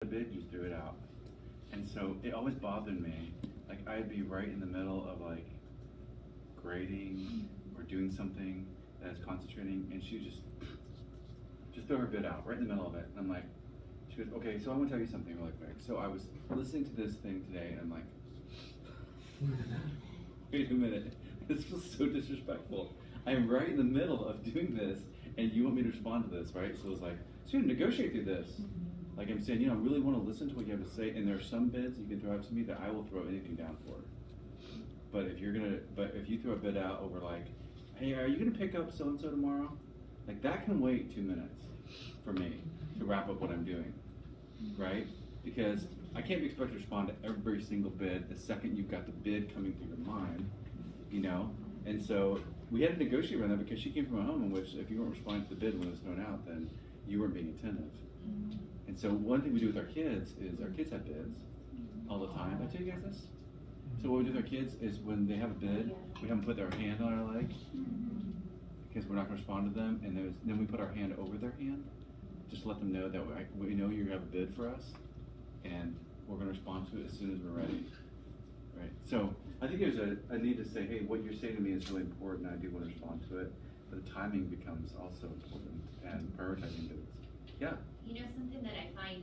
a bid, you threw it out. And so it always bothered me. Like I'd be right in the middle of like grading or doing something that I was concentrating, and she would just throw her bid out right in the middle of it. And I'm like, she goes, okay, so I want to tell you something really quick. So I was listening to this thing today, and I'm like, wait a minute, this feels so disrespectful. I'm right in the middle of doing this, and you want me to respond to this, right? So it was like, so you're gonna negotiate through this. Like I'm saying, I really want to listen to what you have to say, and there are some bids you can throw out to me that I will throw anything down for. But if you throw a bid out over like, hey, are you gonna pick up so and so tomorrow? Like that can wait 2 minutes for me to wrap up what I'm doing, right? Because I can't be expected to respond to every single bid the second you've got the bid coming through your mind, you know? And so we had to negotiate around that because she came from a home in which if you weren't responding to the bid when it was thrown out, then you weren't being attentive. And so one thing we do with our kids is our kids have bids all the time. Did I tell you guys this? So what we do with our kids is when they have a bid, we have them put their hand on our leg because we're not going to respond to them, and then we put our hand over their hand, just to let them know that we know you have a bid for us, and we're going to respond to it as soon as we're ready. Right. So I think there's a need to say, hey, what you're saying to me is really important, and I do want to respond to it, but the timing becomes also important, and prioritizing bids. Yeah. You know, something that I find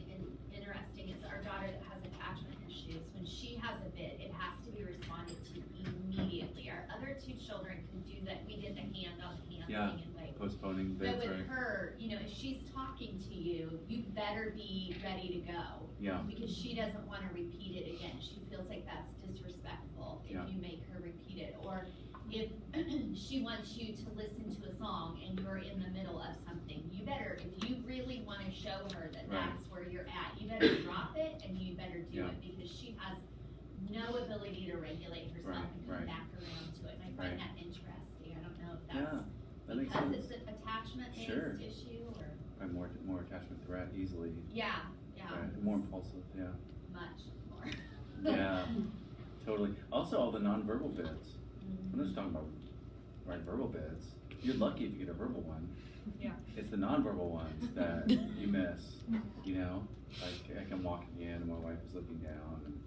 interesting is our daughter that has attachment issues. When she has a bid, it has to be responded to immediately. Our other two children can do that. We did the hand on hand thing and wait. Postponing bids, but with right? her, you know, if she's talking to you, you better be ready to go. Yeah. Because she doesn't want to repeat it again. She feels like that's disrespectful if you make her repeat it. Or if she wants you to listen to a song and you're in the middle of something, you better, if you really want to show her that that's where you're at, you better drop it and you better do it, because she has no ability to regulate herself and come back around to it. And I find that interesting. I don't know if that's because it's an attachment-based issue or more attachment threat easily. Yeah. More impulsive. Yeah. Much more. Yeah. Totally. Also, all the nonverbal bids. I'm not just talking about verbal bids. You're lucky if you get a verbal one. Yeah. It's the nonverbal ones that you miss. You know, like I'm walking in and my wife is looking down and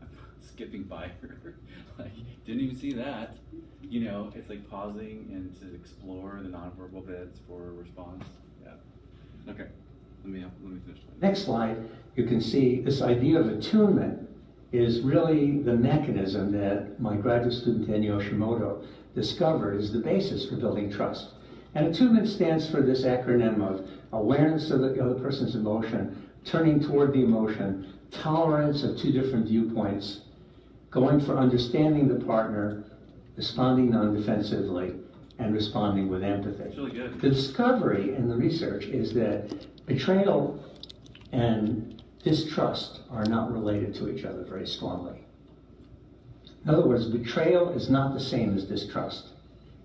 I'm skipping by her. Like didn't even see that. You know, it's like pausing and to explore the nonverbal bids for a response. Yeah. Okay. Let me finish. Next slide, you can see this idea of attunement is really the mechanism that my graduate student Dan Yoshimoto discovered is the basis for building trust. And attunement stands for this acronym of awareness of the other person's emotion, turning toward the emotion, tolerance of two different viewpoints, going for understanding the partner, responding non-defensively, and responding with empathy. It's really good. The discovery in the research is that betrayal and distrust are not related to each other very strongly. In other words, betrayal is not the same as distrust.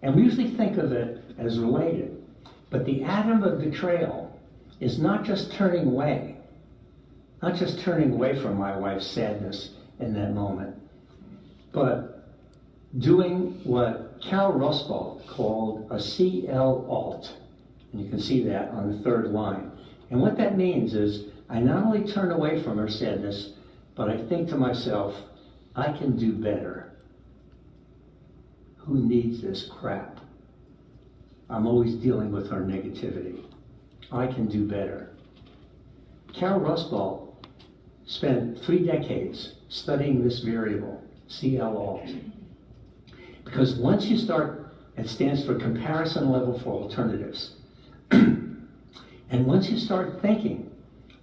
And we usually think of it as related. But the atom of betrayal is not just turning away, from my wife's sadness in that moment, but doing what Cal Rustbalt called a CL alt. And you can see that on the third line. And what that means is I not only turn away from her sadness, but I think to myself, I can do better. Who needs this crap? I'm always dealing with her negativity. I can do better. Carol Rustbalt spent 3 decades studying this variable, CL alt. Because once you start, it stands for comparison level for alternatives. And once you start thinking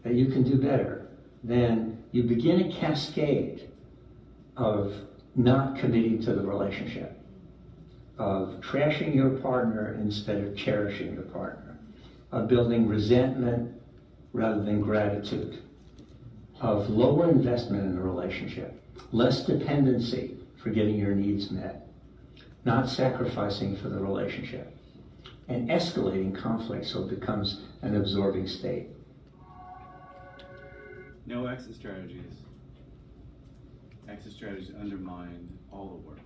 that you can do better, then you begin a cascade of not committing to the relationship, of trashing your partner instead of cherishing your partner, of building resentment rather than gratitude, of lower investment in the relationship, less dependency for getting your needs met, not sacrificing for the relationship, and escalating conflict so it becomes an absorbing state. No exit strategies. Exit strategies undermine all the work,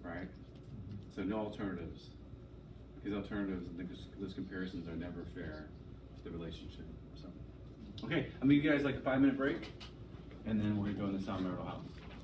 right? So no alternatives. Because alternatives, those comparisons are never fair to the relationship. So Okay, I'm gonna give you guys like a 5-minute break, and then we're gonna go in the sound marital house.